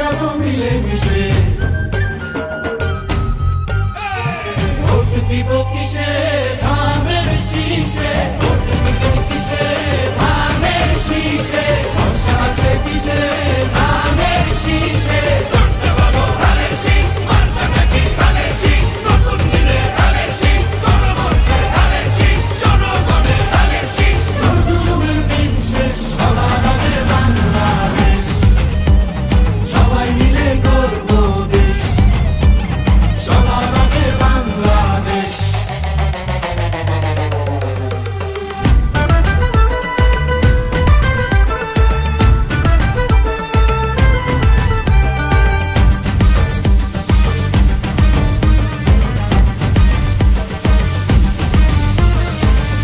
বাঁচাবো মিলে মিশে। ভোট দিব কিসে ধানের শীষে, ভোট দিব কিসে ধানের শীষে, ভরসা আছে কিসে ধানের শীষে। করছে বলো ধানের শীষ, মার্কা নাকি ধানের শীষ, নতুন দিনে ধানের শীষ, গণভোটে ধানের শীষ, জনগণের ধানের শীষ। জুলুমের দিন শেষ, সবার আগে বাংলাদেশ, সবাই মিলে গর্ব দেশ, সবার আগে বাংলাদেশ।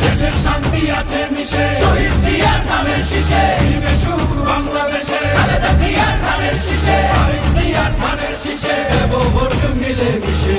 দেশের শান্তি আছে মিশে, শহীদ জিয়ার ধানের শীষে, দিবে সুখ বাংলাদেশে, খালেদা জিয়ার ধানের শীষে, আরেক জিয়ার ধানের শীষে, দেব ভোট মিলে মিশে।